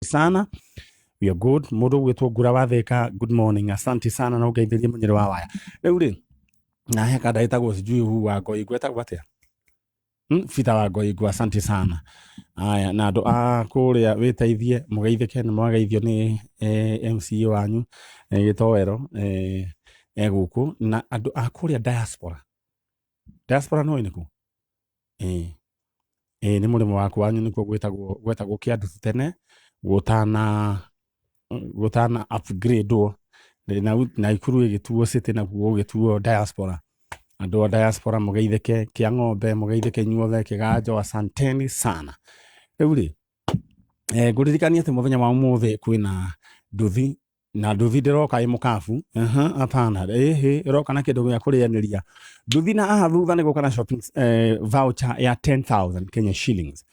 sana. We are good. Mudu wetwo gura watheka. Good morning. Asante sana na ugeithirie munyere wa waya. Riu ri na heka ndaitagwo sijui hu wa ngoi gwetagwo atia. Fita wa ngoi gwa asante sana. Aya na andu a kuria witeithie mugeithike na mwagaithio ni MC wanyu gitowero guku na andu a kuria diaspora. Diaspora no iniku. Ni murimo waku wanyu nikuo gwetagwo kiandu tene gutana upgrade o na ikuru igituo city na guo gituo diaspora. Andu a diaspora mugeithike kia ng'ombe mugeithike nyuothe kiganjo asanteni sana. Riu ri nguririkania ati muthenya wa umuthi kwina nduthi na nduthi ndiroka imukabu apana iroka na kindu gya kurianiria nduthi na aha thutha ni gukana shopping voucher ya 10,000 Kenya shillings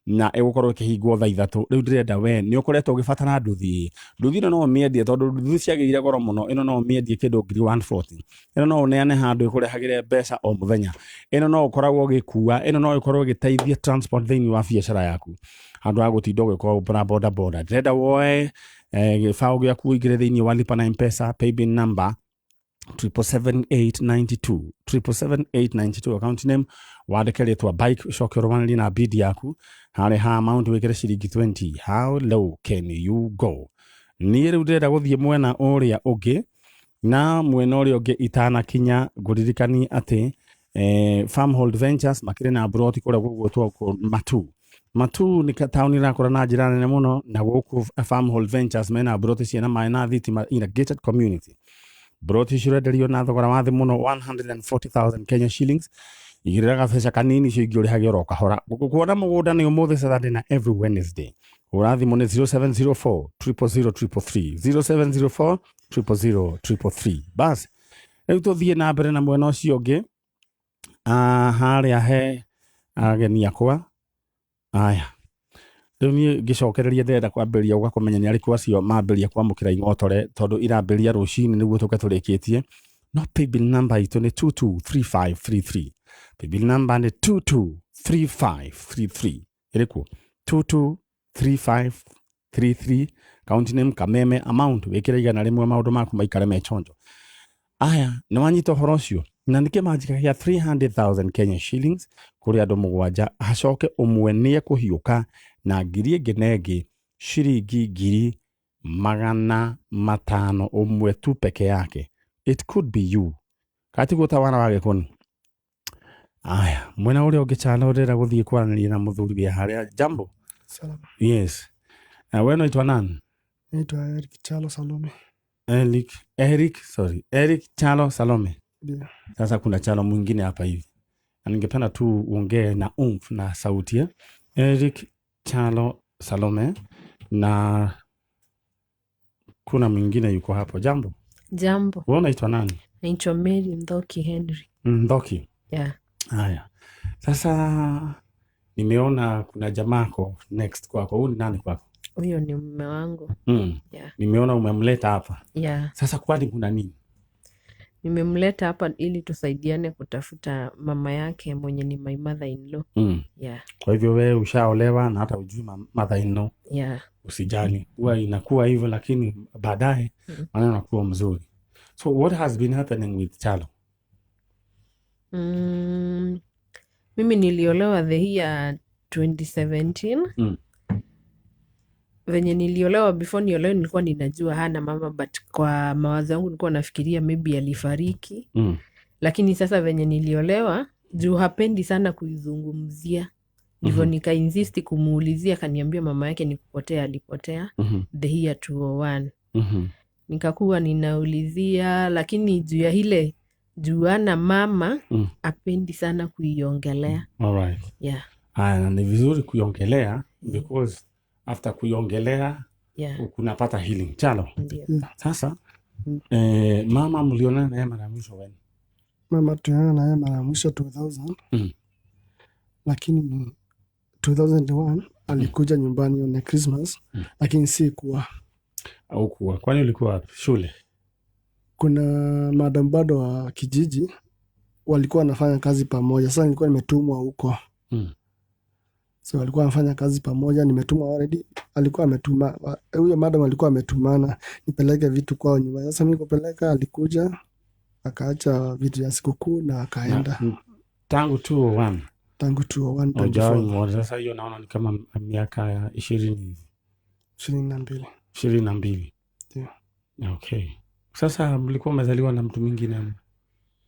na igukorwo ikihingwo thaa 3. Riu ndirenda we ni ukoretwo ugibatara nduthi no miendie tondu nduthi ciagirire goro muno. Ino no miendie kindu 140. Ino no uneane handu ikurehagire mbeca o muthenya. Ino no ukoragwo gikuua. Ino no ikorwo giteithia transport thini wa biashara yaku handu ha gutinda ugikora boda. Ndirenda woe gifao gyaku igire thini wa lipa na M-Pesa paybill number 77892 77892 account name wandike ritwa bike shokero wanali na bid yaku hare ha amount wikire ciringi 20. How low can you go? Ni riu ndirenda guthie mwena uria ungi na mwena uria ungi itana kinya nguririkani ati Farmhold Ventures makire na abroad kura gwetwo Matu ni tauni rakora na njira nene muno na guku Farmhold Ventures mena abroad ciana maina thitima in a gated community. Broti shirenderio na thogora wa thi muno 140,000 Kenya shillings. Igiriraga beca kanini cio ingĩurĩhagio ro kahora. Gukuona mugunda ni umuthi Saturday na every Wednesday. Urathimo ni 0704 000 333 0704 000 333. Bas riu tuthie na mbere na mwena ucio ungi haria he ageni akwa. Aya riu ni gicokereria ndenda kwambiria ugakomenya ni ariku acio mambiria kwamukira ingotore tondu irambiria rucini niguo tuke turikitie. No paybill number itu ni 223533. Paybill number ni 223533. Iriku 223533. Account name Kameme. Amount wikire igana rimwe maundu maku maikare mechonjo. Aya ni wanyito horo ucio na nike majika ya 300,000 Kenya shillings kuri andu mugwanja hacoke umwe ni ekuhiuka na ngiri ngenegi shiringi 500 umwe tu peke yake. It could be you. Kati gutawana wage kuni. Aya mwena uri ugicana urira guthie kwaranĩria na muthuri bia haria. Jambo. Salama. Yes. Wewe unaitwa nani? Naitwa Eric Chalo Salome. Eric Chalo Salome. Yeah. Sasa kuna Chalo mwingine hapa hivi. Ningependa tu uongee na na sauti ya Eric Chalo Salome na kuna mwingine yuko hapo. Jambo. Jambo. Wewe unaitwa nani? Naitwa Mary Mdhoki Henry. Mdhoki. Yeah. Haya. Sasa nimeona kuna jamako next kwako. Huyu ni nani kwako? Huyo ni mume wangu. Yeah. Nimeona umemleta hapa. Yeah. Sasa kwani kuna nini? Nimemleta hapa ili tusaidiane kutafuta mama yake mwenye ni my mother-in-law. Yeah. Kwa hivyo wewe ushaolewa na hata ujui mother-in-law. Yeah. Usijali. Huwa inakuwa hivyo lakini baadaye maneno yanakuwa mzuri. So what has been happening with Chalo? Mimi niliolewa the year 2017. Venye niliolewa, before niliolewa nilikuwa ninajua hana mama, but kwa mawazo yangu nilikuwa nafikiria maybe alifariki. Lakini sasa venye niliolewa, juu hapendi sana kuizungumzia, ndivyo nika insist kumuulizia, kaniambia mama yake ni kupotea, alipotea the year 2001. Nikakuwa ninaulizia, lakini juu ya hile juu ana mama hapendi sana kuiongelea. Alright. Yeah. Na ni vizuri kuiongelea because after kuiongelea kunapata healing. Chalo. Sasa mama mliona naye mara mwisho when? Mama tuliona naye mara mwisho 2000. Lakini 2001 alikuja nyumbani on Christmas, lakini si kuwa. Au kuwa. Kwani ulikuwa wapi? Shule? Kuna madam bado wa kijiji walikuwa wanafanya kazi pamoja. Sasa nilikuwa nimetumwa huko. So alikuwa anafanya kazi pamoja, nimetuma already, alikuwa ametuma, huyo madam alikuwa ametumana nipeleke vitu kwao nyumbani. Sasa mimi kupeleka, alikuja akaacha vitu ya sikukuu na akaenda. Tangu 201 Tangu 201 sasa, hiyo naona ni kama miaka ya 22. 22. Yeah. Okay. Sasa mlikuwa umezaliwa na mtu mwingine?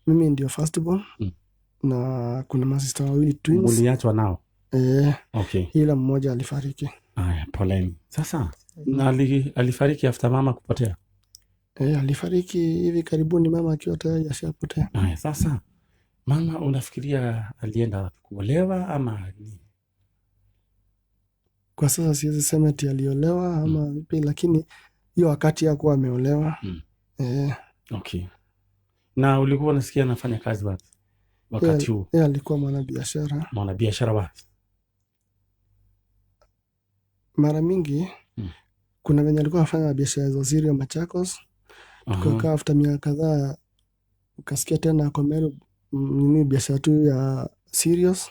Mimi ndio first born. Na kuna masista wawili twins. Uliachwa nao? Okay. Ila mmoja alifariki. Poleni. Sasa na alifariki after mama kupotea? Alifariki hivi karibuni, mama akiwa tayari ashapotea. Sasa mama unafikiria alienda kuolewa ama nini? Kwa sasa siwezi sema eti aliolewa ama vipi, lakini hiyo wakati hakuwa ameolewa. Okay. Na ulikuwa unasikia anafanya kazi wapi wakati huu? Alikuwa mwanabiashara. Mwanabiashara wapi? Mara mingi kuna venye alikuwa anafanya biashara za Sirio Machakos. Tukakaa after miaka kadhaa ukasikia tena kwa Meru biashara tu ya Sirius.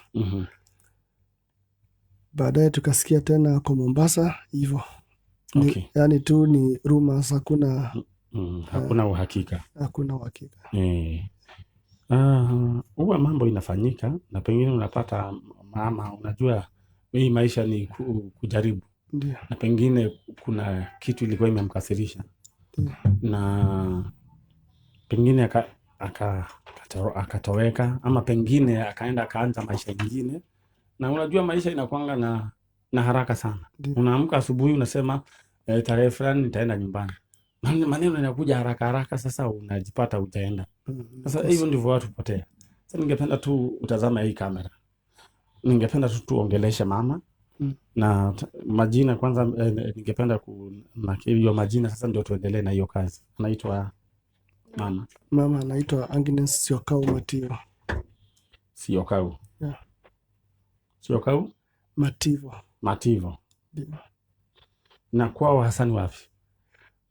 Baadaye tukasikia tena kwa Mombasa hivyo. Okay. Yani tu ni rumors, hakuna uhakika. Hakuna uhakika. Huwa mambo inafanyika na pengine unapata mama, unajua hii maisha ni kujaribu. Ndiyo. Na pengine kuna kitu ilikuwa imemkasirisha. Na pengine akatoweka ama pengine akaenda akaanza maisha ingine. Na unajua maisha inakuanga na haraka sana. Unaamka asubuhi unasema tarehe fulani nitaenda nyumbani. Maneno yanakuja haraka, sasa unajipata utaenda. Sasa hivyo ndivyo watu hupotea. Sasa ningependa tu utazama hii kamera. Ningependa tu tuongeleshe mama. Na majina kwanza, ningependa kunakili hiyo majina, sasa ndio tuendelee na hiyo kazi. Anaitwa mama? Mama anaitwa Agnes Siokau Mativo. Siokau? Yeah. Siokau? Mativo. Yeah. Na kwao hasa ni wapi?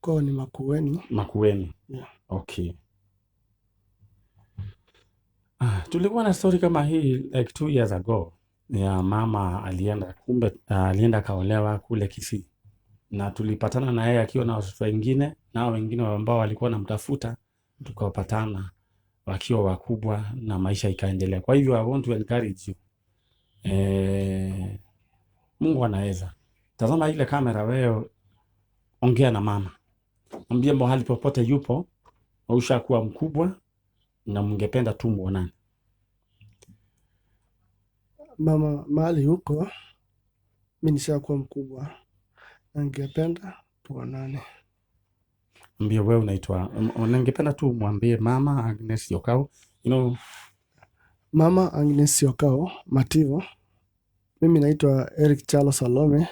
Kwao ni Makueni. Makueni. Yeah. Okay. Tulikuwa na story kama hii like 2 years ago ya mama alienda kaolewa kule Kisii, na tulipatana na yeye akiwa na watoto wengine na wengine ambao walikuwa namtafuta, tukawapatana wakiwa wakubwa na maisha ikaendelea. Kwa hivyo I want to encourage you, Mungu anaweza. Tazama ile kamera, wewe ongea na mama, mwambie mahali popote yupo ushakuwa mkubwa na mngependa tu muonane. Mama mahali huko, mimi nishakuwa mkubwa na ningependa tuonane. Mwambie wewe unaitwa, ningependa tu mwambie mama Agnes Siokau, Mama Agnes Siokau Mativo. Mimi naitwa Eric Chalo Salome,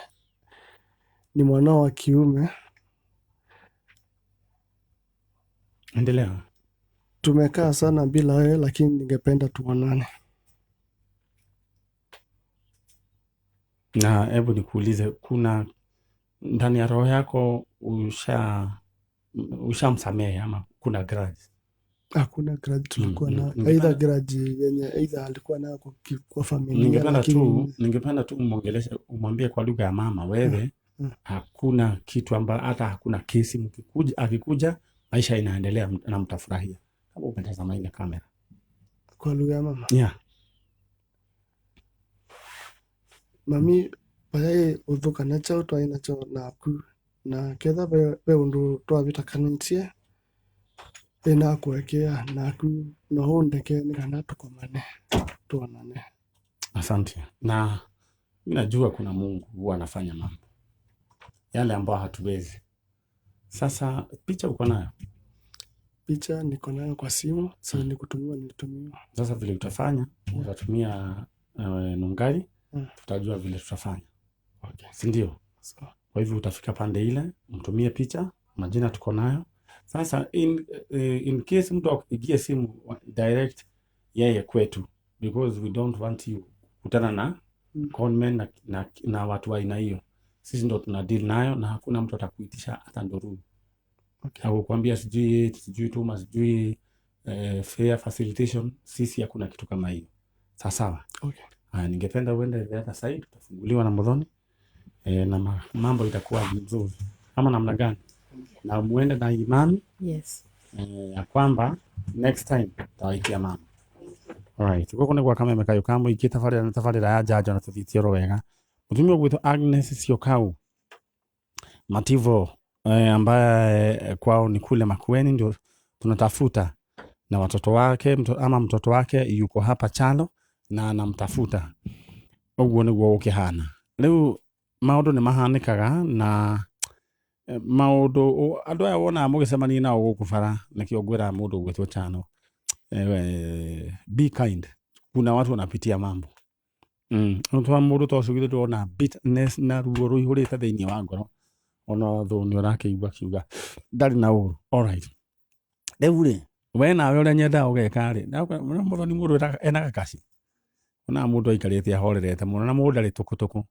ni mwanao wa kiume. Endelea. Tumekaa sana bila wewe, lakini ningependa tuonane. Na hebu nikuulize, kuna ndani ya roho yako ushamsamehe ama kuna grudge? Hakuna grudge tulikuwa na either grudge yenye either alikuwa nayo kwa familia. Ningependa tu umwambie kwa lugha ya mama, wewe hakuna kitu hata hakuna kesi, akikuja maisha inaendelea na mtafurahia. Kama umetazama ile kamera kwa lugha ya mama. Yeah. Mami bae uthuka na chao to ina chao na ketha be undu twabitakanĩtie ina kuwekea naku no hundeke ni kana tukomane tuonane. Asante. Na mimi najua kuna Mungu huwa anafanya mambo yale ambayo hatuwezi. Sasa picha uko nayo? Picha niko nayo kwa simu, sasa nilitumia. Sasa vile utafanya, utatumia nungari, tutajua vile tutafanya. Okay. Si ndio? Kwa hivyo utafika pande ile, mtumie picha, majina tuko nayo. Sasa in case mtu akupigie simu direct yeye kwetu, because we don't want you kutana na conmen na watu wa aina hiyo. Sisi ndo tuna deal nayo na hakuna mtu atakuitisha hata nduru. Okay. Au kuambia sijui tuma sijui fair facilitation, sisi hakuna kitu kama hiyo. Sawa. Okay. Ningependa uende the other side, utafunguliwa na Muthoni na mambo itakuwa vizuri. Kama namna gani? Na muende na imani Yes. ya kwamba next time tawaikia mama. Alright. Guko nĩ gwa Kameme kayo kamwe tabarĩra ya Njanjo na tũthitio wega. Mũtumia gwitũ Agnes Siokau Mativo ambaye kwao ni kule Makueni, ndio tunatafuta, na watoto wake mtoto wake yuko hapa Chalo na anamtafuta. Ũguo nĩguo gũkĩhana. Rĩu maũndũ nĩ mahanĩkaga na maũndũ andũ aya wona mũgĩcemania nao gũkũ bara, nĩkĩo ngwĩra mũndũ gwĩtwo Chano, be kind. Kuna watu wanapitia mambo Ntuwa mũndũ tocio githĩ ndona bitterness na ruo rũihũrĩte thĩinĩ wa ngoro, ona thũ nĩ ũrakĩigua kiuga ndarĩ na ũru. Alright. Rĩu rĩ, we nawe ũrĩa nyendaga ũgeka rĩ, Muthoni mũndũ ena gakaci, ona mũndũ aikarĩte ahorerete mũno, na mũndũ ndarĩ tũkũtũkũ.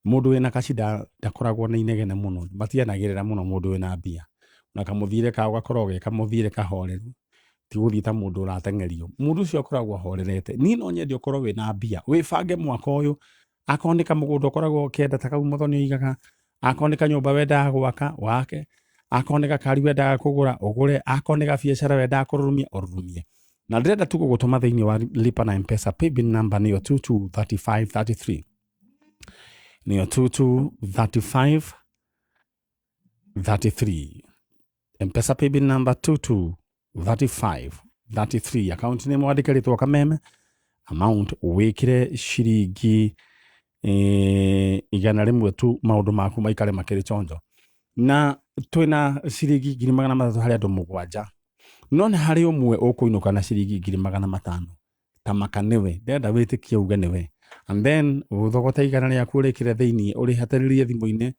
Mũndũ wĩna kaci ndakoragwo na inegene mũno, matianagĩrĩra mũno mũndũ wĩna mbia, na kamũthire kao gakorwo ge kamũthire kahoreru, ti gũthiĩ ta mũndũ ũrateng'erio. Mũndũ ũcio akoragwo ahorerete. Niĩ no nyende ũkorwo wĩna mbia, wĩbange mwaka ũyũ, akorwo nĩ kamũgũnda ũkoragwo ũkĩenda ta kau Muthoni oigaga, akorwo nĩ kanyũmba wendaga gwaka wake, akorwo nĩ gakari wendaga kũgũra ũgũre, akorwo nĩ gabiacara wendaga kũrurumia ũrurumie. Na ndĩrenda tu gũgũtũma thĩinĩ wa lipa na M-Pesa. Paybill number nĩyo 223533, nĩyo 223533. M-Pesa paybill number 223533. Account name wandĩkĩrĩtwo Kameme, amount wĩkĩre ciringi 100 tu, maũndũ maku maikare makĩrĩ chonjo. Na twĩna ciringi 300 harĩ andũ 7, no nĩ harĩ ũmwe ũkũinũka na ciringi 500 ta maka nĩwe, ndenda wĩtĩkie uge nĩwe. And then ũthogota igana rĩaku ũrĩkĩre thĩinĩ, ũrĩhatĩrĩrie thimũ-inĩ,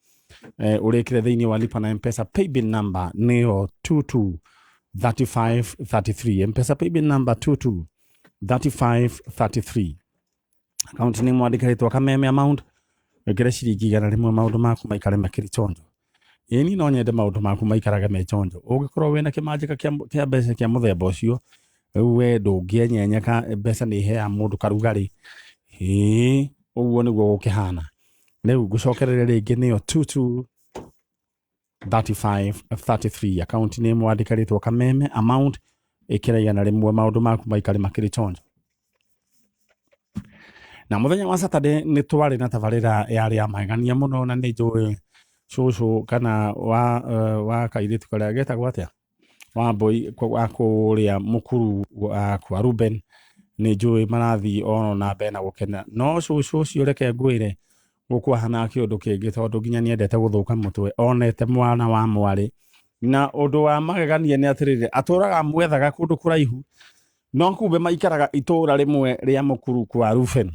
ũrĩkĩre thĩinĩ wa lipa na M-Pesa. Paybill number nĩyo 223533. M-Pesa paybill number 223533. Account name wandĩkĩrĩtwo Kameme, amount wĩkĩre ciringi 100, maũndũ maku maikare makĩrĩ chonjo. Ĩni no nyende maũndũ maku maikarage me chonjo. Ũngĩkorwo wĩna kĩmanjĩka kĩa mbeca kĩa mũthemba ũcio, we ndũngĩenyenyeka, mbeca nĩ iheaga mũndũ karugarĩ. Ũguo nĩguo gũkĩhana. Rĩu ngũcokereria rĩngĩ nĩyo 223533. Account name wandĩkĩrĩtwo Kameme, amount ĩkĩra 100, maũndũ maku maikare makĩrĩ chonjo. Na mũthenya wa Saturday nĩ twarĩ na tabarĩra yarĩ ya magegania mũno, na nĩ njũĩ cũcũ kana wa kairĩtu karĩa getagwo atĩa, wa mbũi wa kũrĩa mũkuru kwa Ruben, nĩ njũĩ marathiĩ ono na mbere na gũkena. No cũcũ ũcio reke ngwĩre gũkũ hana kĩũndũ kĩngĩ, tondũ nginya nĩendete gũthũka mũtwe, onete mwana wa mwarĩ. Na ũndũ wa magegania nĩ atĩrĩrĩ, atũraga mwethaga kũndũ kũraihu, no kumbe maikaraga itũũra rĩmwe rĩa mũkuru kwa Ruben.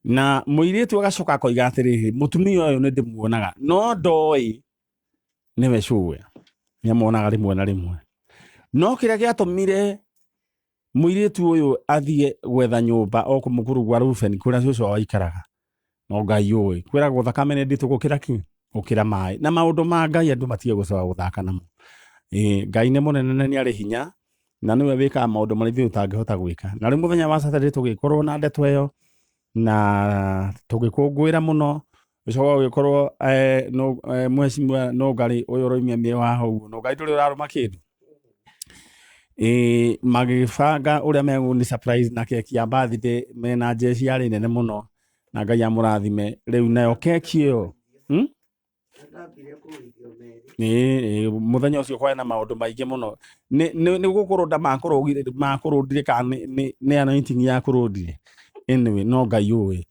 Na mũirĩtu agacoka akoiga atĩrĩrĩ, mũtumia ũyũ nĩ ndĩmuonaga, no ndoĩ nĩwe cũwe, nĩamuonaga rĩmwe na rĩmwe. No kĩrĩa gĩatũmire mũirĩtu ũyũ athiĩ gwetha nyũmba o mũkuru gwa Ruben kũrĩa cũcũ wao aikaraga, no Ngai ũĩ, kwĩragwo thakame nĩ nditũ gũkĩra maĩ, na maũndũ ma Ngai andũ matige gũcoka gũthaka namo. Ngai nĩ mũnene na nĩ arĩ hinya, na nĩwe wĩkaga maũndũ marĩa ithuĩ tũtangĩhota gwĩka. Na rĩu mũthenya wa Saturday tũgĩkorwo na ndeto ĩyo, na tũgĩkũngũĩra mũno, gĩcoka gũgĩkorwo mheshimiwa Nũngari ũyũ ũroimia mĩwaha ũguo, Nũngari ndũrĩ ũrarũma kĩndũ. Magĩbanga ũrĩa megũni surprise na keki ya birthday, mena njeci yarĩ nene mũno, na Ngai amũrathime. Rĩu nayo keki ĩyo mũthenya ũcio kwarĩ na maũndũ maingĩ mũno. Nĩ gũkũrũnda makũrũndire kana nĩ anointing ya kũrũndire. Anyway, no Ngai ũĩ.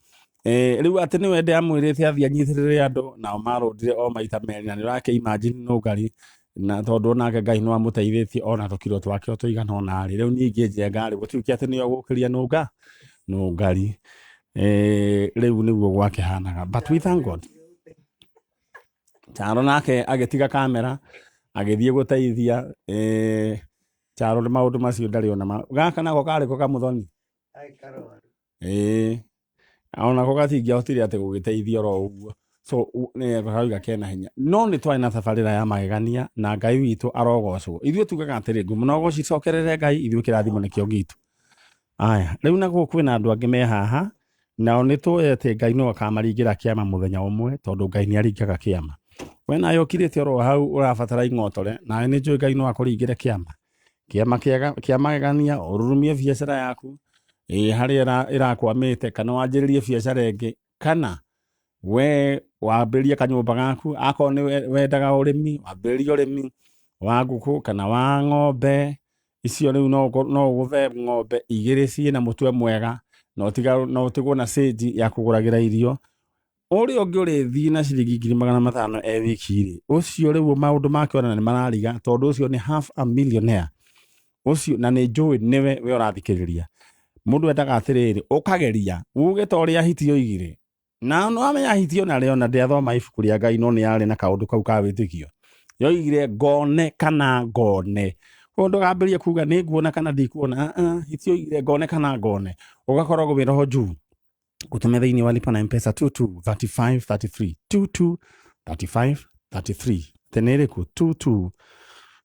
Rĩu atĩ nĩwe ndĩamwĩrĩte athiĩ anyitĩrĩre andũ, nao marũndire o maita merĩ, na nĩũrakĩ imagine Nũngari, na tondũ onake Ngai nĩ wamũteithĩtie ona tũkiro twake tũigana onarĩ. Rĩu ningĩ njengarĩ gũtuĩke atĩ nĩyo gũkĩria Nũngari. Rĩu nĩguo gwakĩhanaga, but we thank God. Charo nake agĩtiga kamera, agĩthiĩ gũteithia. Charo nĩ maũndũ macio ndarĩ ona gaka nako karĩko Kamuthoni. Onako gatingĩahotire atĩ gũgĩteithia oro ũguo. So nĩgakauga kena hinya. No nĩ twarĩ na tabarĩra ya magegania, na Ngai witũ arogocwo. Ithuĩ tugaga atĩrĩ, ngũmũnogoci cokerere Ngai, ithuĩ kĩrathimo nĩkĩo gitu. aya riu naguo kwina andu angi me haha nao ni tuete Ngai no akamaringira kiama muthenya umwe tondu Ngai ni aringaga kiama we nayo ukirite oro hau urabatara ingotore nawe ni njui Ngai no akuringire kiama kiama gania ururumie biacara yaku haria irakwamite kana wanjiririe biacara ingi kana we wambirie kanyumba gaku ako ni wendaga urimi wambirie urimi wa nguku kana wa ng'ombe icio riu no guthe ng'ombe igiri ciina mutwe mwega no tigwo na stage ya kuguragira irio uri ungi urithi na ciringi 500,000 wiki ucio riu maundu make ona ni marariga tondu ucio ni half a millionaire ucio na ni njui niwe we urathikiriria mundu endaga atiriri ukageria uge ta uria hitio igire na no amenya hitio na rio na ndiathoma ibuku ria Ngai no ni yari na kaundu kau ka witikio yo igire ngone kana ngone undu gambirie kuga ni nguona kana ndikuona hitio igire ngone kana ngone ugakorwo gwira ho juu gutume thiini wa lipa na mpesa 223533 223533 teneriku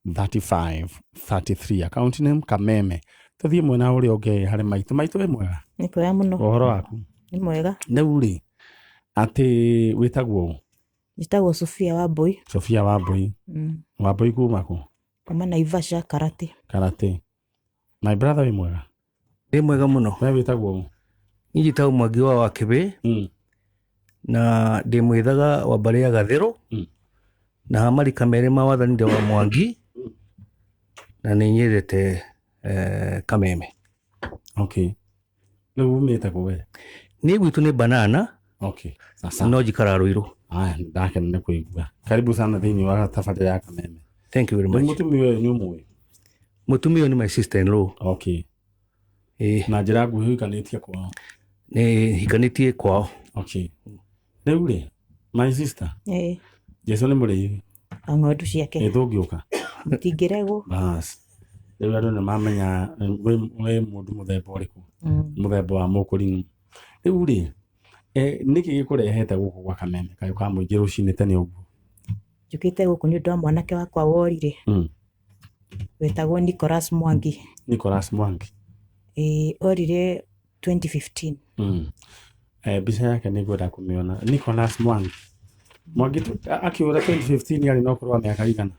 223533 account name Kameme tuthie mwena uri ungi hari maitu we mwega ni kwega muno uhoro waku ni mwega neuri ati witagwo njitagwo Sofia Wambui Wambui kuma ku kuma Naivasha karate my brother we mwega ni mwega muno we witagwo njitagwo Mwangi wa Kibe na ndi mwithaga wa mbari ya Gathero na hamari kamere mawathani ndi wa Mwangi na ni nyendete Kameme. Okay. Riu umite ku we Ni gwitu ni banana. Okay. Sasa no jikara Ruiru. Aya ndakena kuigua karibu sana thiini wa tafadhali ya Kameme. Thank you very much. Mutumio ni umwe Mutumio ni my sister in law. Okay. Na njira nguhi kanitie kwao ni hikanitie kwao. Okay. Riu ri my sister Jesu ni muri ng'ondu ciake thungiuka mutingiregwo bas riu andu ni mamenya we mundu muthemba uriku muthemba wa mukurinu riu ri niki gikurehete guku gwa Kameme kayo ka muingi rucini tene uguo njukite guku ni undu wa mwanake wakwa worire wetagwo Nicholas Mwangi orire 2015 bica yake ni ngwenda kumiona Nicholas Mwangi akiura 2015 yari no kurwa miaka igana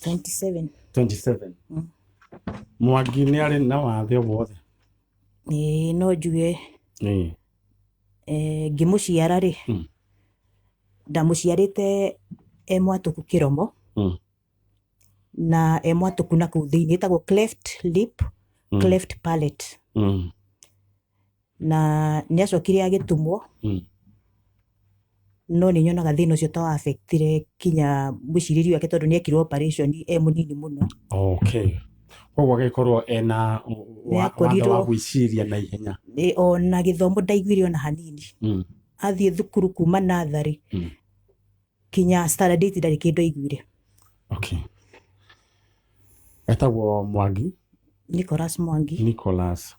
27 Mwangi ni ari na wathe wothe no njuge ngimuciara ri ndamuciarite mwatuku Kiromo na mwatuku na kuu thiini etagwo cleft lip cleft palate na ni acokire agitumwo no ni nyonaga thina ucio ta affectire kinya muciririo wake tondu ni ekirwo operation munini muno. Okay. Koguo agikorwo ena wa gwiciria na ihenya ona githomo ndaiguire ona hanini athie thukuru kuma nathari kinya standard 8 ndari kindu aiguire. Okay. Etagwo Mwangi Nicholas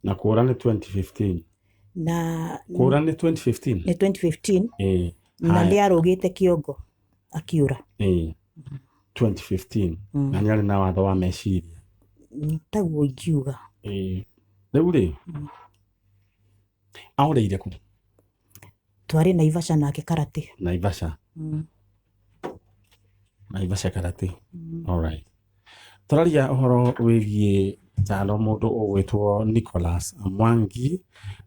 na kura ni 2015 na kura ni 2015 na ni arugite kiongo akiura 2015 na ni ari na watho wa meciria taguo ingiuga riu ri aurire ku twari Naivasha nake karate Naivasha karate alright turaria uhoro wigie tano mundu ugwitwo Nicholas Mwangi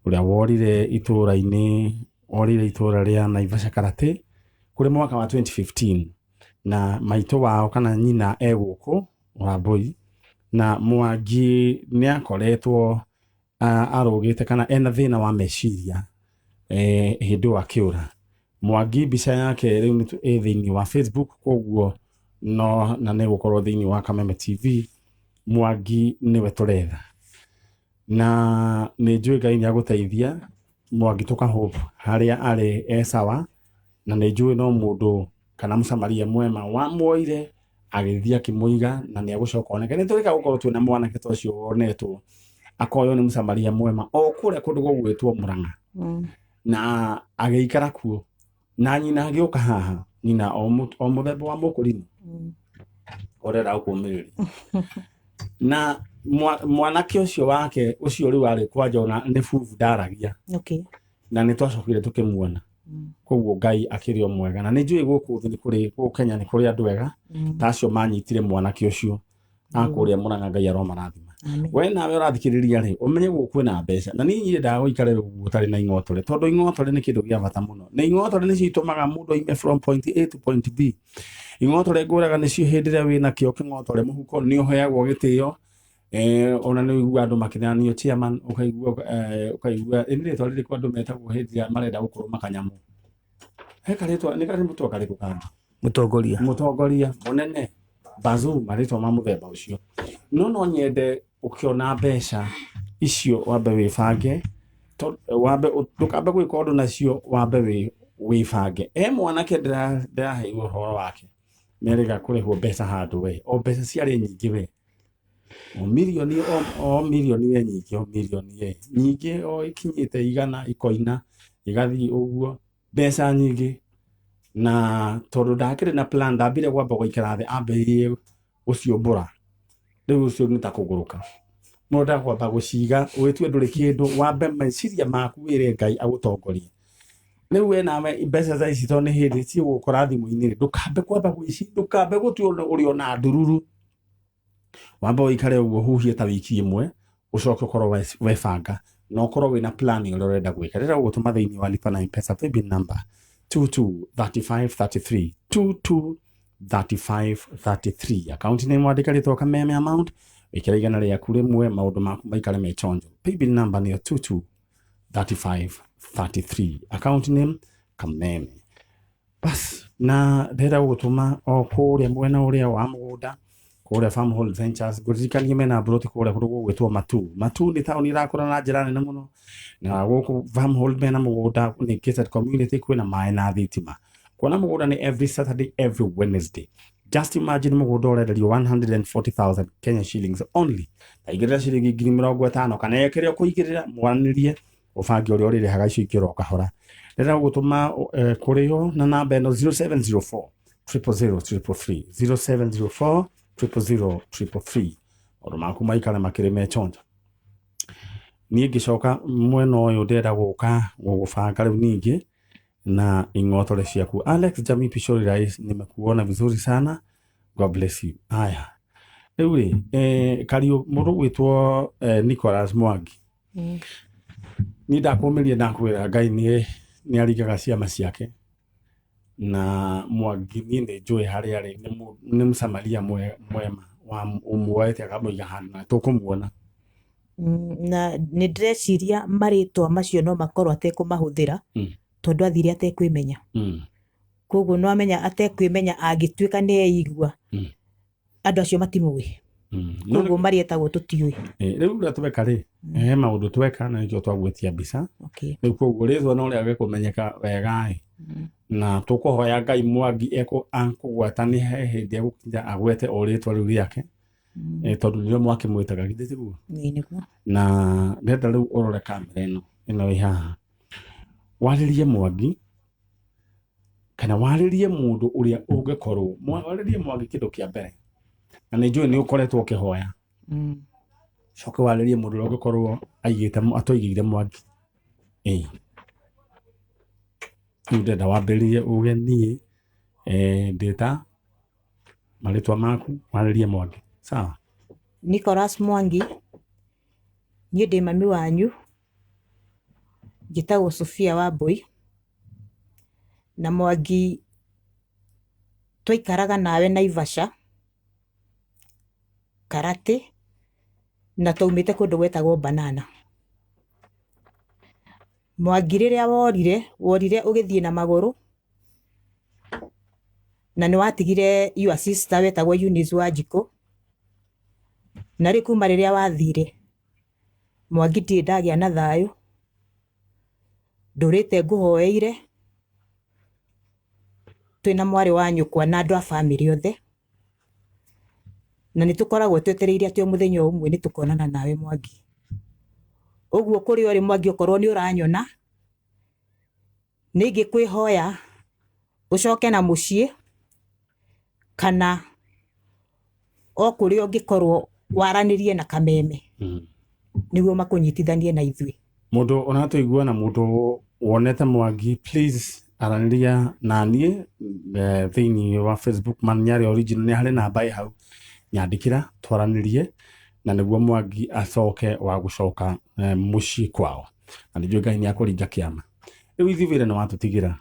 uria worire itura ria Naivasha karate kuri mwaka wa 2015 na maito wao kana nyina eguku Wambui na Mwangi ni akoretwo arugite kana ena thina wa meciria hindi wa kiura Mwangi bica yake riu ni thiini wa Facebook koguo no na ne gukorwo thiini wa Kameme TV Mwangi niwe turetha na ni njui Ngai ni aguteithia Mwangi tukahope haria ari sawa na ni njui no mundu kana mucamaria mwema wa moire agithia kimuiga na ni agucoka oneke ni turika gukorwo twina mwanake tocio wonetwo akoyo ni mucamaria mwema o kure kundu gugwitwo Murang'a na ageikara kuo na nyina agioka haha nyina o muthemba wa mukurino orera ukumiriri na mwanake ucio wake ucio riu ari kwanja na ni fuvu ndaragia Okay. na ni twacokire tukimuona koguo Ngai akirio mwega na ni njui guku thi ni kuri Kenya ni kuri andu ega tacio manyitire mwanake ucio akuria Murang'a Ngai aromarathima we nawe urathikiriria ri umenye guku na mbeca na ni nyire ndagoikare gutari na ing'otore tondu ing'otore ni kindu gia bata muno na ing'otore ni citumaga mundu ime from point A to point B ing'otore nguraga ni cio hindi ria wina kio king'otore muhuko ni uheagwo gitio ona ni uigua andu makinanio chairman ukaigua ini twari kwa andu metagwo hindi ya marenda gukuruma kanyamu hekaritwa ni kari mutwa kari kukanda mutongoria munene bazu maritwa ma muthemba ucio no nyende ukiona mbeca icio wambe wibange wambe ndukambe gwika undu nacio wambe wibange mwanake ndiraheirwo uhoro wake meriga kurihwo mbeca handu we o mbeca ciari nyingi we milioni we nyingi milioni nyingi ikinyite igana ikoina igathi uguo mbeca nyingi na tondu ndakire na plan ndambire gwamba guikara thi ambirie guciumbura riu ucio ni ta kuguruka no ndagwamba guciga witue nduri kindu wambe meciria maku wire Ngai agutongorie riu we nawe mbeca za ici to ni hindi ci gukora thimu-ini ndukambe kwamba guici ndukambe gutio uri ona ndururu wamba wikare uguo huhie ta wiki imwe ucoke ukorwo webanga na ukorwo wina plan uri urenda gwika rira ugutuma thiini wa lipa na M-Pesa paybill number 223533 223533 account name wandika ritwa kameme amount wikira igana riaku rimwe maundu maku maikare mechonjo paybill number ni 223533 account name kameme bas na ndenda gutuma o kuria mwena uria wa mugunda kuria Farmhold Ventures guririkanie mena broti kuria kundu gugwitwo matu ni tauni irakura na njira nene muno na guku Farmhold mena mugunda ni gated community kwina mai na thitima kuona mugunda ni every Saturday every Wednesday just imagine mugunda urenderio 140,000 Kenya shillings only taigirira ciringi 50,000 kana yekerio kuigirira mwanirie ubangi uri uri haga icio ikiro kahora ndenda gutuma kurio na namba eno 0704 00033 0704 00033 ondo maku maikara makire mechonja nie ngicoka mwena uyu ndenda guka gugubanga riu ningi na ing'otore ciaku Alex Jamii Pishori Rais nimekuona vizuri sana God bless you haya riu ri kario mundu gwitwo Nicholas Mwangi ni ndakumirie ndakwira Ngai ni arigaga ciama ciake na Mwangi ni njui haria ri ni msamaria mwema wa umuoete akamuiga hana tukumuona na ni ndreciria maritwa macio no makorwo atekumahũthĩra tondu athire atekwimenya koguo no amenya atekwimenya angituika ni eigua andu acio matimũĩ koguo marietagwo tutiũĩ riu ria tweka ri maundu tweka na nikio twagwetia mbica riu koguo rithwa no ria gekumenyeka wega na tukuhoya Ngai Mwangi ankugwatani he hindi gukinya agwete o ritwa riu riake tondu nio mwakimwitaga githĩ tiguo niguo na ndenda riu urore kamera ino ihaha waririe Mwangi kana waririe mundu uria ungikorwo waririe Mwangi kindu kia mbere na ni njui ni ukoretwo ukihoya coke waririe mundu uria ungikorwo aigite atoigire Mwangi ndenda wambiririe uge nie ndita maritwa maku waririe Mwangi sawa Nicholas Mwangi nie ndi mami wanyu njitagwo Sofia Wambui na Mwangi twaikaraga nawe Naivasha Karate na taumite kundu gwetagwo Banana Mwangi riria worire ugithie na maguru na ni watigire your sister wetagwo Eunice Wanjiku na ri kuma riria wathire Mwangi ndi ndagia na thayu ndurite nguhoeire twina mwari wa nyukwa na andu a family othe na nitukoragwo twetereire atio muthenya umwe nitukonana nawe Mwangi uguo kuri ori Mwangi ukorwo ni uranyona ningi kwihoya ucoke na mucii kana o kuri ungikorwo waranirie na kameme niguo makunyitithanie na ithui. Mundu onatuigua na mundu wonete Mwangi, please araniria nanie thiini wa Facebook Maniari Original ni hari namba hau nyandikira twaranirie na niguo Mwangi acoke wa gucoka mucii kwao na nijue Ngai ni akuringa kiama. Riu ithuĩ wĩra nĩ watũtigira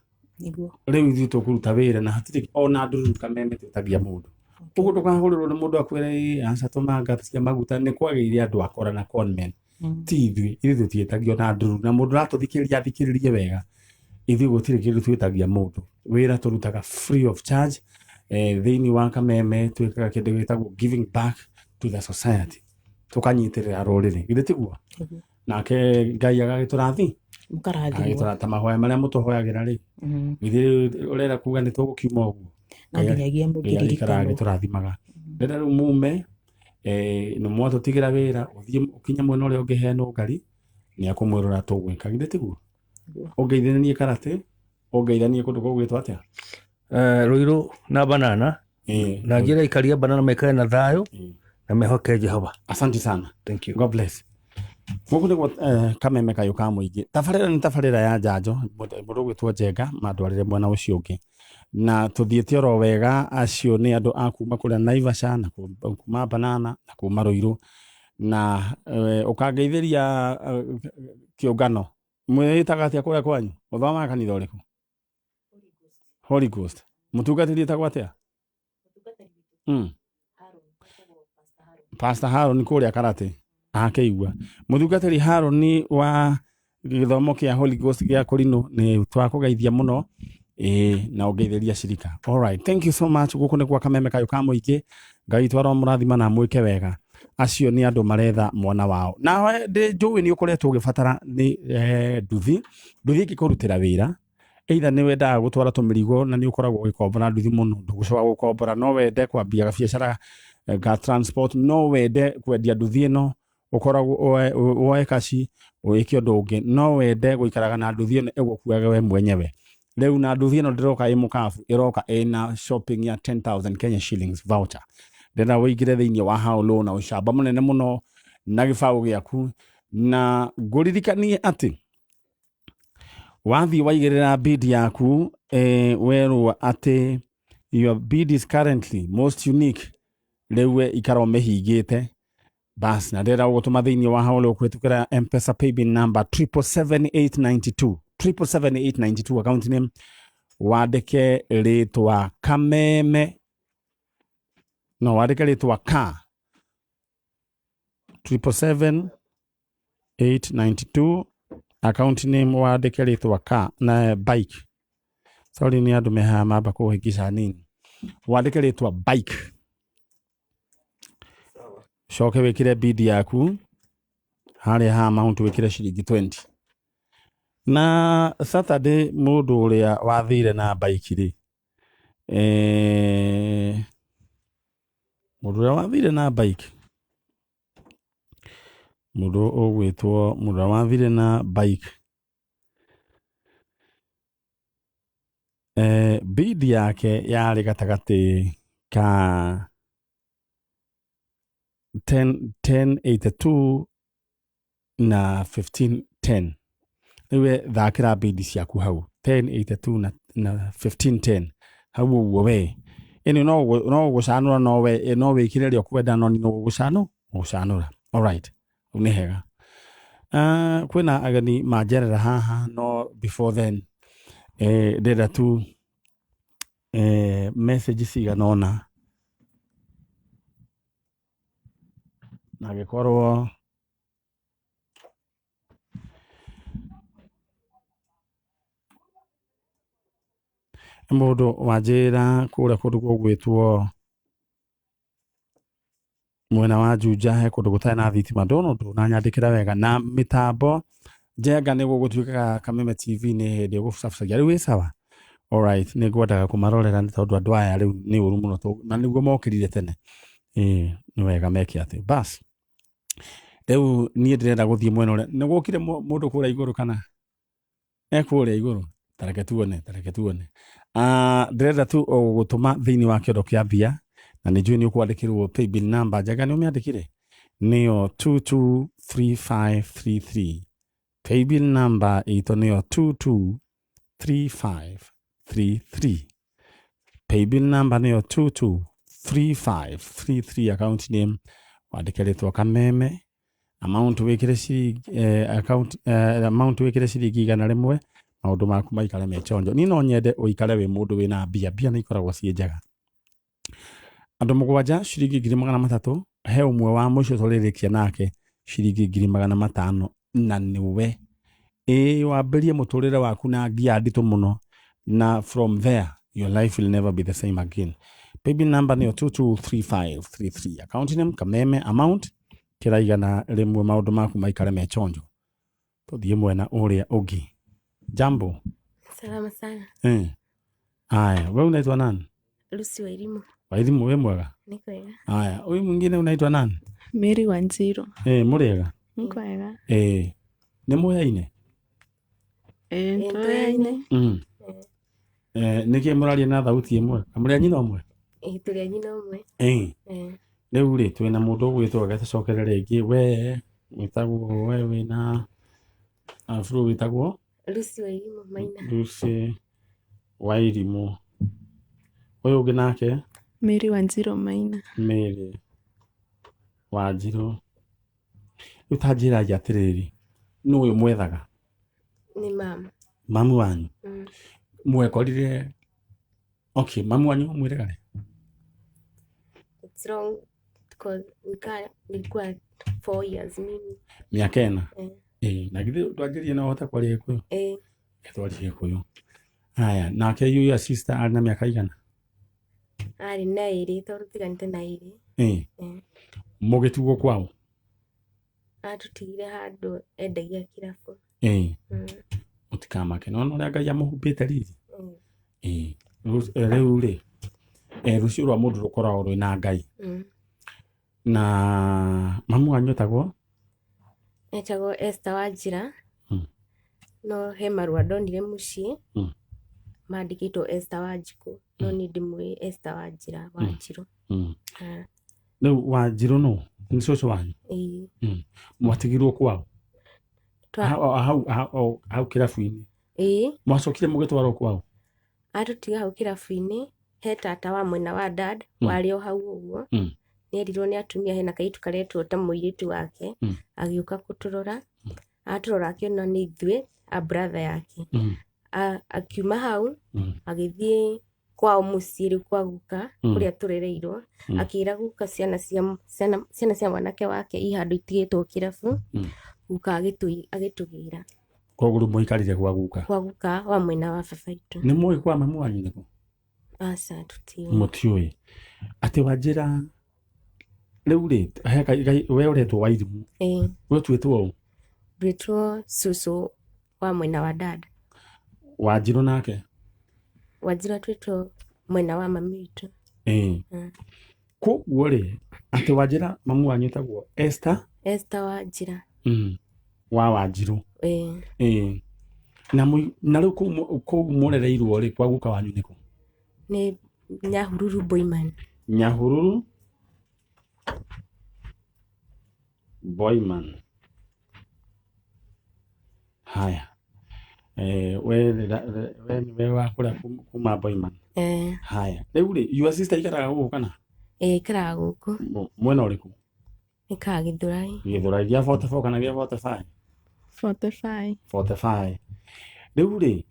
rĩu ithuĩ tũkũruta wĩra na hatirĩ ona ndũrũ kameme tũtagia mũndũ ũguo ndũkahũrĩrwo nĩ mũndũ akwĩre aca tũmanga cia maguta nĩ kwagĩrĩire andũ akora na conmen ti ithuĩ tũtiĩtagio na ndũrũ na mũndũ ratũthikĩrĩria athikĩrĩrie wega. Ithuĩ gũtirĩ kĩndũ twĩtagia mũndũ, wĩra tũrutaga free of charge thĩinĩ wa kameme. Twĩkaga kĩndũ gĩtagwo giving back to the society, tũkanyitĩrĩra rũrĩrĩ githĩ tiguo. Nake Ngai agagĩtũrathi agagĩtũra ta mahoya marĩa mũtũhoyagĩra rĩ githĩ ũrera kuga nĩ tũgũkiuma ũguo na nginyagia mũngĩririkana agagĩtũrathimaga. Rĩrĩa rĩu mume nĩ mwatũtigĩra wĩra ũthiĩ ũkinye mwena ũrĩa ũngĩheanwo ngari nĩ akũmwĩrora tũgwĩka githĩ tiguo. Ũngeithanie karate ũngeithanie kũndũ gũgwĩtwo atĩa Ruiru na banana na njĩra ikaria banana mekae na thayũ na mehoke Jehova. Asante sana. Thank you. God bless. Gũkũ nĩguo kameme kayũ ka mũingĩ. Tabarĩra nĩ tabarĩra ya Njanjo mũndũ ũgwĩtwo Njenga mandwarĩre mwena ũcio ũngĩ na tũthiĩte oro wega. Acio nĩ andũ a kuma kũrĩa Naivasha na kuma Banana na kuma Ruiru na ũkangeithĩria kĩũngano mwĩtaga atĩa kũrĩa kwanyu mũthamaga kanitha ũrĩkũ? Holy Ghost. Mũtungatĩri etagwo atĩa? Pastor Haron kũrĩa Karate akĩigua. Mũtungatĩri Haron wa gĩthomo kĩa Holy Ghost gĩa Kũrinũ nĩ twakũgeithia mũno na ũngeithĩria cirika. All right, thank you so much. Gũkũ nĩ kwa kameme kayũ ka mũingĩ. Ngai twarwo mũrathima na mwĩke wega. Acio nĩ andũ maretha mwana wao. Na njũĩ nĩ ũkoretwo ũgĩbatara nĩ nduthi ĩngĩkũrutĩra wĩra. Either nĩ wendaga gũtwara tũmĩrigo na nĩ ũkoragwo ũgĩkombora nduthi mũno, ndũgũcoka gũkombora, no wende kwambia gabiacara ga transport, no wende kwendia nduthi ĩno ũkoragwo woe kaci ũĩke ũndũ ũngĩ, no wende gũikaraga na nduthi ĩno ĩgũkuaga we mwenyewe. Rĩu na nduthi ĩno ndĩroka ĩ mũkabu, ĩroka ĩna shopping ya 10,000 Kenya shillings voucher. Ndĩrenda wĩingĩre thĩinĩ wa haũlũ na ũcamba mũnene mũno na gĩbaũ gĩaku na ngũririkanie atĩ wathiĩ waigĩrĩra bid yaku werwo atĩ your bid is currently most unique, rĩu ikara ũmĩhingĩte bas. Na ndĩrenda gũtũma thĩinĩ wa haũlũ kũhĩtũkĩra M-Pesa paybill number 77892 account name wandĩke rĩtwa kameme, no wandĩke rĩtwa ka 77892 account name wandĩke rĩtwa ka na bike. Sorry nĩ andũ mehaha mamba kũhĩngĩca nini. Wandĩke rĩtwa bike, coke wĩkĩre bid yaku harĩa ha amount wĩkĩre ciringi 20. Na Saturday mũndũ ũrĩa wathire na bike rĩ mũndũ ũrĩa wathire na bike, mũndũ ũgwĩtwo mũndũ ũrĩa wathire na bike bid yake yarĩ gatagatĩ ka 1082 na 1510. Rĩu thakĩra bid ciaku hau 1082 na 1510 hau ũguo we. Ĩno no gũcanũra no we no wĩkire rĩo kwenda no no gũcanũra. All right, nĩ hega. Kwĩna ageni manjerera haha no before then ndĩrenda tu message cigana ũna na gĩkorwo mũndũ wanjĩra kũrĩa kũndũ gũgwĩtwo mwena wa Juja he kũndũ gũtarĩ na thitima, ndona ũndũ na nyandĩkĩra wega na mĩtambo Njenga nĩ gũgũtuĩkaga Kameme TV nĩ hĩndĩ gũcabacagia rĩu ĩ sawa. All right, nĩ ngwendaga kũmarorera nĩ tondũ andũ aya rĩu nĩ ũru mũno na nĩguo mokĩrire tene. Nĩ wega meke atĩ bas. Rĩu niĩ ndĩrenda gũthiĩ mwena ũrĩa nĩ gũkire mũndũ kũrĩa igũrũ kana kũrĩa igũrũ. Tareke tuone. Ndĩrenda tu gũtũma thĩinĩ wa kĩondo kĩa mbia na nĩ njũĩ nĩ ũkwandĩkĩrwo paybill number. Njenga nĩ ũmĩandĩkire? nĩyo 223533. Paybill number ito nĩyo 223533. Paybill number nĩyo 223533. Account name wandĩke rĩtwa Kameme. Amount wĩkĩre ciringi igana rĩmwe. Maũndũ maku maikare me chonjo. Ni no nyende ũikare wĩ mũndũ wĩna mbia nĩ ikoragwo ciĩ njega. Andũ 7 ciringi 300 he ũmwe wa mũico tũrĩrĩkia nake ciringi 500 na nĩwe wambĩrie mũtũrĩre waku na ngia nditũ mũno, na from there your life will never be the same again. Paybill number nĩyo 223533. Account name Kameme. Amount kĩra igana rĩmwe. Maũndũ maku maikare me chonjo. Tũthiĩ mwena ũrĩa ũngĩ. Jambo. Salama sana. Haya, wewe unaitwa nani? Lucy Wairimu. Wairimu, wewe mwega? Niko wega. Haya, huyu mwingine unaitwa nani? Mary Wanjiru. Murega? Niko wega. Nĩ mũyaine? Ntoyaine. Nĩkĩ mũraria na thauti ĩmwe? Kamũrĩa nyina ũmwe? Tũrĩa nyina ũmwe. Rĩu rĩ twĩna mũndũ ũgwĩtwo agacokere rĩngĩ. We wĩtagwo we wĩna afro wĩtagwo? Lucy Wairimu Maina. Lucy Wairimu. Ũyũ ũngĩ nake? Mary Wanjiru Maina. Mary Wanjiru. Rĩu ta njĩra atĩrĩrĩ, nũ ũyũ mwethaga? Ni mama. Mamu wanyu? Mwekorire mamu wanyu mwĩrĩga rĩ? It's wrong because nilikuwa 4 years mimi. Miaka 4? Na githĩ ndwangĩrie na ũhota kwaria Gĩkũyũ? Twarie Gĩkũyũ. Haya, nake yuyu ya sister arĩ na mĩaka igana? Arĩ na 2 tondũ tiganĩte na 2. Mũgĩtugwo kwao? Atutigire handũ endagia kirabu. Mũtikamake no ũrĩa Ngai amũhumbĩte riri. Rĩu rĩ rũciũ rwa mũndũ rũkoragwo rwĩna Ngai. Na mamu wanyu etagwo? Etagwo Esther Wanjira. No he marũa ndonire mũciĩ mandĩkĩtwo Esther Wanjikũ, no nĩ ndĩmũĩ Esther Wanjira Wanjiru. Rĩu Wanjiru no nĩ cũcũ wanyu? Mwatigirwo kwao hau kĩrabu-inĩ? Mwacokire mũgĩtwarwo kwao? Atũtiga hau kĩrabu-inĩ. He tata wa mwena wa dad warĩ o hau ũguo. Nĩerirwo nĩ atumia hena kairĩtu karetwo ta mũirĩtu wake, agĩũka gũtũrora. Atũrora akĩona nĩ ithuĩ a brother yake. Akiuma hau agĩthiĩ kwao mũciĩ rĩu kwa guka kũrĩa tũrereirwo. Akĩra guka ciana cia mwanake wake handũ itigĩtwo kĩrabu. Guka agĩtũgĩra. Koguo rĩu mũikarire kwa guka? Kwa guka wa mwena wa baba itũ. Nĩ mũĩ kwa mamu wanyu nĩkũ? Aca tũtiũĩ. Mũtiũĩ. Atĩ Wanjĩra rĩu rĩ we ũretwo Wairimu? We twĩtwo ũũ? Ndwĩtwo cũcũ wa mwena wa dad. Wanjiru nake? Wanjiru twĩtwo mwena wa mami witũ. Koguo rĩ atĩ Wanjĩra mamu wanyu etagwo Esther? Esther Wanjira. Wa Wanjiru. Na rĩu kũu mũrereirwo rĩ kwa guka wanyu nĩkũ? Nĩ Nyahururu Boyman. Nyahururu Boyman. Haya. We wakũra kuma Boyman? Haya. Rĩu rĩ your sister ikaraga gũkũ kana? Ikaraga gũkũ. Mwena ũrĩkũ? Ikaraga Gĩthũrai. Gĩthũrai gĩa 44 kana gĩa 45? 45. 45. Rĩu rĩ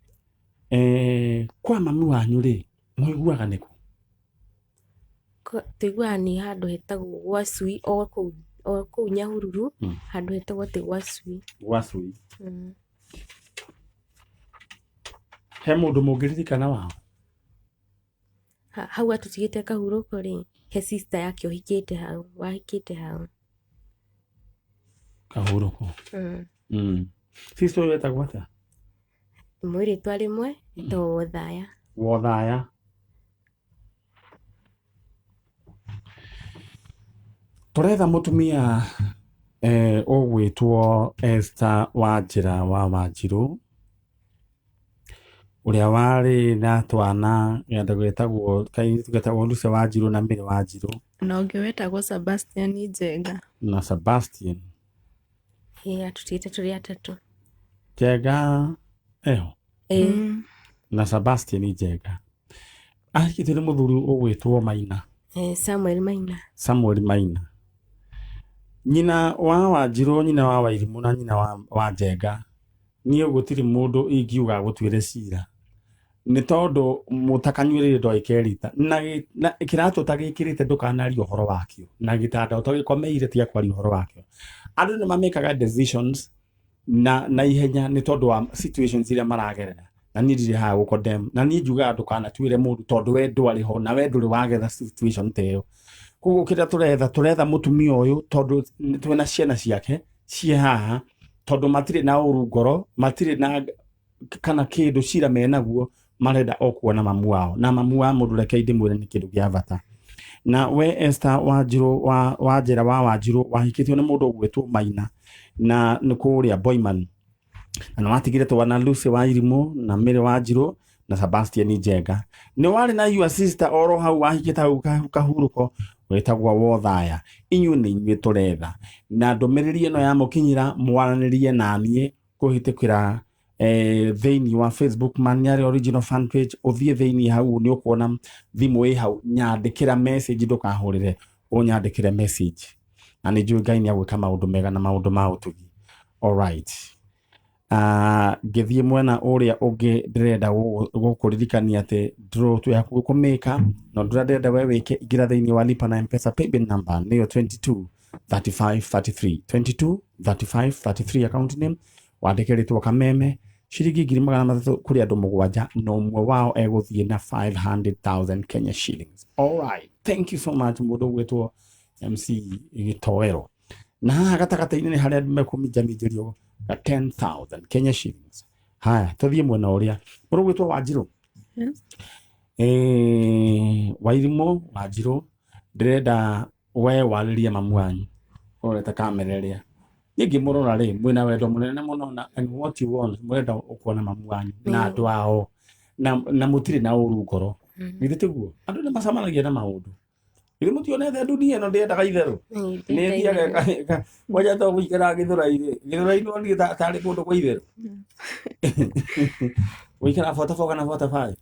kwa mami wanyu rĩ mũiguaga nĩkũ? Tũiguaga nĩ handũ hetagwo gwa Cui o kũu Nyahururu, handũ hetagwo atĩ gwa Cui. Gwa Cui. He mũndũ mũngĩririkana wao? Hau atũtigĩte kahurũko rĩ, he sister yake ũhikĩte hau, wahikĩte hau. Kahurũko. Sister ũyũ etagwo atĩa? Mũirĩtwa rĩmwe etagwo Wothaya. Wothaya. Tũretha mũtumia ũgwĩtwo Esther Wanjira wa Wanjiru. uria wari na twana yenda gwetagwo kaini tugetagwo Lucy Wanjiru na Mary Wanjiru na ũngĩ wetagwo Sebastian Njenga. na Sebastian Atũtigĩte tũrĩ atatũ. Njenga eho na Sebastian Njenga ahikĩtio nĩ mũthuri ũgwĩtwo Maina. Samuel Maina. Nyina wa Wanjiru, nyina wa Wairimu na nyina wa Njenga niĩ gũtirĩ mũndũ ingiuga gũtuĩre cira nĩ tondũ mũtakanyuĩrĩire ndoĩkerita na kĩratũ ũtagĩkĩrĩte ndũkanaria ũhoro wakĩo na gĩtanda ũtagĩkomeire tia kwaria ũhoro wakĩo. Andũ nĩ mamekaga decisions na ihenya nĩ tondũ wa situations iria maragerera na niĩ ndirĩ haha gũcondemn na niĩ njugaga ndũkanatuĩre mũndũ tondũ we ndwarĩ ho na we ndũrĩ wagetha situation ta ĩyo. Koguo kĩrĩa turetha mũtumia ũyũ tondũ twĩna ciana ciake ciĩ haha tondũ matirĩ na ũru ngoro, matirĩ na kana kĩndũ cira menaguo, marenda o kuona mamu wao na mamu wa mũndũ reke ndĩmwĩre nĩ kĩndũ gĩa bata. Na we Esther Wanjiru wa Wanjĩra wa Wanjiru wahikĩtio nĩ mũndũ ũgwĩtwo Maina na nĩ kũrĩa Boiman na watigire twana Lucy Wairimu na Mary Wanjiru na Sebastian Njenga. Nĩ warĩ na your sister oro hau wahikĩte hau kahurũko wetagwo Wothaya. Inyuĩ nĩ inyuĩ tũretha na ndũmĩrĩri ĩno ya mũkinyĩra mwaranĩrie na niĩ kũhĩtũkĩra thĩinĩ wa Facebook Muturire original fan page. Ũthiĩ thĩinĩ hau nĩ ũkuona thimũ ĩ hau, nyandĩkĩra message, ndũkahũrĩre ũnyandĩkĩre message na nĩ njũĩ Ngai nĩ agwĩka maũndũ mega na maũndũ ma ũtugi. Alright. Ngĩthiĩ mwena ũrĩa ũngĩ ndĩrenda gũkũririkania atĩ draw twĩ hakuhĩ kũmĩka na ndĩrenda we wĩke ingĩra thĩinĩ wa lipa na M-Pesa paybill number nĩyo 223533 223533 account name wandĩke rĩtwa Kameme ciringi 300 kũrĩ andũ 7 na ũmwe wao egũthiĩ na 500,000 Kenya shillings. Alright, thank you so much mũndũ gwĩtwo MC Gĩtoero. Na haha gatagatĩ-inĩ nĩ harĩa mekũminjaminjĩrio 10,000 Kenya shillings. Haya, tũthiĩ mwena ũrĩa mũndũ gwĩtwo Wanjiru. Wairimu Wanjiru ndĩrenda we warĩrie mamu wanyu ũreta kamera ĩrĩa ningĩ mũrora rĩ mwĩna wendo mũnene mũno na and what you want mwenda ũkuona mamu wanyu na andũ ao na mũtirĩ na ũru ngoro. Githĩ tiguo andũ nĩ macamanagia na maũndũ. Githĩ mũtionete dunia ĩno ndĩendaga itherũ. Nĩ thiaga moja to gũikara gĩthũrai-inĩ no niĩ tarĩ kũndũ kwa itherũ. Gũikara 44 kana 45?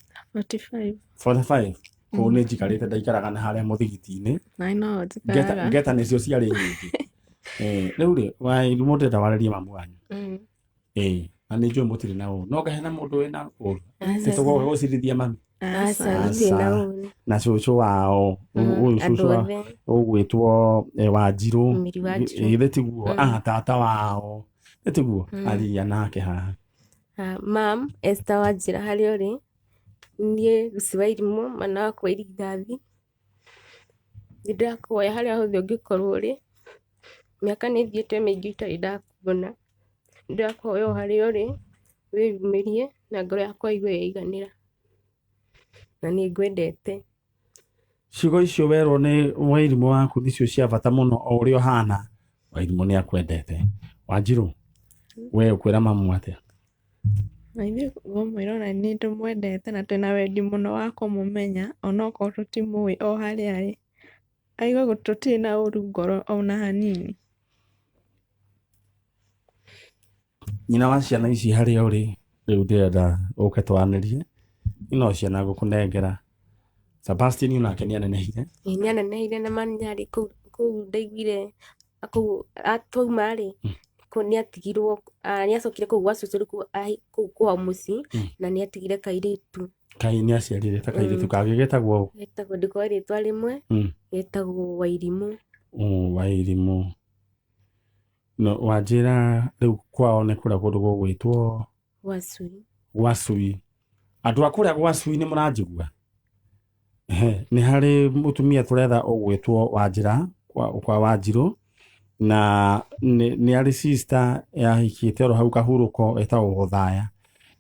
45. Kũu nĩ njikarĩte ndaikaraga na harĩa mũthigiti-inĩ. Ngeta nĩcio ciarĩ nyingĩ. Rĩu rĩ Wairimu ndĩrenda warĩrie mamu wanyu. Na nĩ njũĩ mũtirĩ na ũũ. No ngahena mũndũ wĩna ũũ. Tũgoka gũcirithia mami. Na cũcũ wao ũyũ cũcũ wao ũgwĩtwo Wanjiru. Githĩ tiguo? Tata wao. Githĩ tiguo? Aria nake haha. Mam Esther Wanjĩra harĩa ũrĩ niĩ Lucy Wairimu mwana wakwa irigithathi nĩndakũhoya harĩa hothe ũngĩkorwo ũrĩ mĩaka nĩ ĩthiĩte mĩingĩ itarĩ ndakuona nĩndakũhoya o harĩa ũrĩ wĩyumĩrie na ngoro yakwa igue yaiganĩra na nĩ ngwendete. Ciugo icio werwo nĩ Wairimu waku nĩcio cia bata mũno o ũrĩa ũhana. Wairimu nĩ akwendete. Wanjiru we ũkwĩra mamu atĩa? Na ithuĩ ngũmwĩra ona nĩ ndĩmwendete na twĩna wendi mũno wa kũmũmenya onokorwo tũtimũĩ o harĩa arĩ. Aigue tũtirĩ na ũru ngoro ona hanini. Nyina wa ciana ici harĩa ũrĩ rĩu ndĩrenda ũke twanĩrie ino ciana gũkũnengera. Sebastian onake nĩ anenehire. Nĩ anenehire na maniarĩ kũu ndaiguire kũu atwauma rĩ nĩ atigirwo nĩ acokire kũu gwa cũcũ kũu kwa mũciĩ na nĩ atigire kairĩtu. Kai nĩ aciarire ta kairĩtu kangĩ getagwo ndikoe rĩtwa rĩmwe getagwo Wairimu. Wairimu. No Wanjĩra rĩu kwao nĩ kũrĩa kũndũ gũgwĩtwo Gwacui. Andũ a kũrĩa Gwacui nĩ mũranjigua? Nĩ harĩ mũtumia tũretha ũgwĩtwo Wanjĩra kwa Wanjiru na nĩ arĩ sister yahikĩte oro hau kahurũko etagwo Wothaya.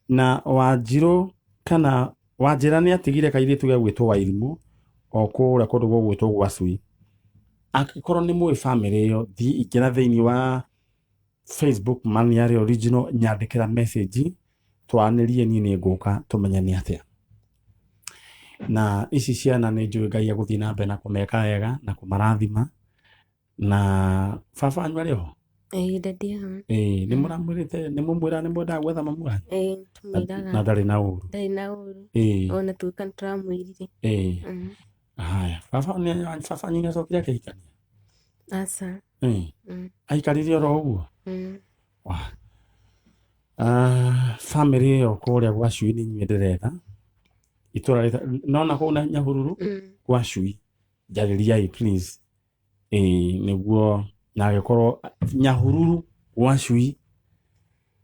Na Wanjiru kana Wanjĩra nĩ atigire kairĩtu ga gwĩtwo Wairimu o kũrĩa kũndũ gũgwĩtwo Gwacui. Angĩkorwo nĩ mũĩ family ĩyo thiĩ ingĩra thĩinĩ wa Facebook Muturire original nyandĩkĩra message twanirie ni nguka tumenyane atia na ici ciana nĩ njũĩ Ngai agũthiĩ na mbere na kũmeka wega na kũmarathima na baba anyu arĩ ho Daddy ho. nĩ mũramwĩrĩte nĩ mũmwĩra nĩ mwendaga gwetha mamu wanyu Tumwĩraga na ndarĩ na ũru ndarĩ na ũru. ĩĩ Ona tuĩka nĩtũramwĩrire. haya baba anyu nĩ acokire akĩhikania Aca. aikarire oro ũguo family ĩyo kũrĩa gwa Cui nĩ inyuĩ ndĩretha itũra nona kũu na Nyahururu gwa Cui njarĩriai please nĩguo na agĩkorwo Nyahururu gwa Cui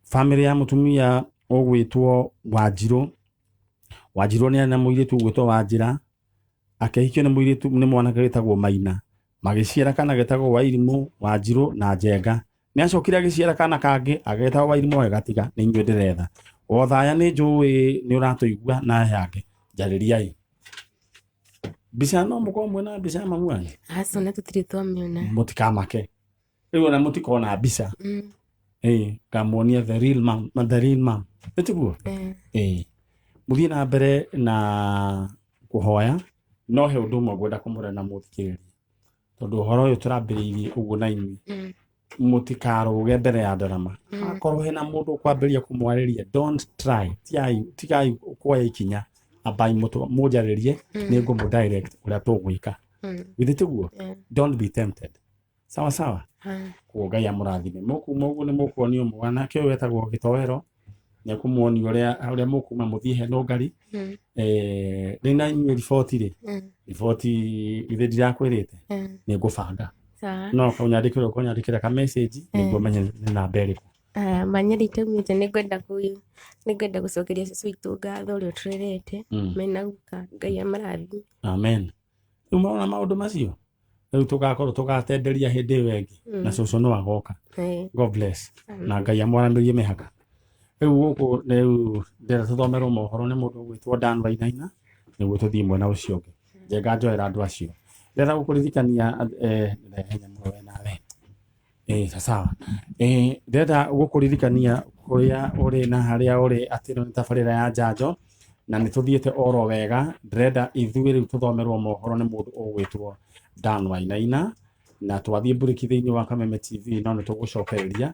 family ya mũtumia ũgwĩtwo Wanjirũ nĩ na mũirĩtu ũgwĩtwo Wanjĩra akĩhikio nĩ mũirĩtu nĩ mwanake wĩtagwo Maina magĩciara kana getagwo Wairimũ Wanjirũ na Njenga nĩ acokire agĩciara kana kangĩ agetagwo Wairimũ agatiga nĩ inyuĩ ndĩretha o thaya nĩ njũĩ nĩ ũratũigua na yange njarĩriai mbica no mũkorwo mwĩna mbica ya mamu wanyu Aca ona tũtirĩ twamĩona. mũtikamake rĩu ona mũtikona mbica ngamuonia the real mom nĩ tiguo mũthiĩ na mbere na kũhoya no he ũndũ ũmwe ngwenda kũmũrena na mũthikĩrĩria tondũ ũhoro ũyũ tũrambĩrĩirie ũguo na inyuĩ mũtikarũge mbere ya ndarama akorwo hena mũndũ ũkwambĩrĩria kũmwarĩria don't try tigai kuoya ikinya ambai mũnjarĩrie nĩ ngũmũ direct ũrĩa tũgwĩka githĩ tiguo don't be tempted sawa kuo Ngai amũrathime mũkuma ũguo nĩ mũkuonio mwanake ũyũ wetagwo Gĩtoero nĩ akũmuonia ũrĩa mũkuma mũthiĩ he nũngari rĩ na inyuĩ riboti ithe ndirakwĩrĩte nĩ ngũbanga no kũnyandĩkĩra ka message nĩguo menye nĩ namba ĩrĩkũ manyarĩte umĩte nĩngwenda gũcokeria cũcũ witũ ngatho ũrĩa ũtũrerete mena guka Ngai amarathime amen rĩu maona maũndũ macio rĩu tũgakorwo tũgatenderia hĩndĩ ĩyo ĩngĩ na cũcũ no agoka God bless na Ngai amwaranĩrie mĩhaka rĩu gũkũ rĩu ndĩrenda tũthomerwo mohoro nĩ mũndũ ũgwĩtwo Dan Wainaina nĩguo tũthiĩ mwena ũcio ũngĩ njenga njoera andũ acio ndĩrenda gũkũririkania sawa ndĩrenda gũkũririkania kũrĩa ũrĩ na harĩa ũrĩ atĩ ĩno nĩ tabarĩra ya Njanjo na nĩ tũthiĩte oro wega ndĩrenda ithuĩ rĩu tũthomerwo mohoro nĩ mũndũ ũgwĩtwo Dan Wainaina na twathiĩ mburĩki thĩinĩ wa Kameme TV no nĩ tũgũcokereria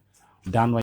Dan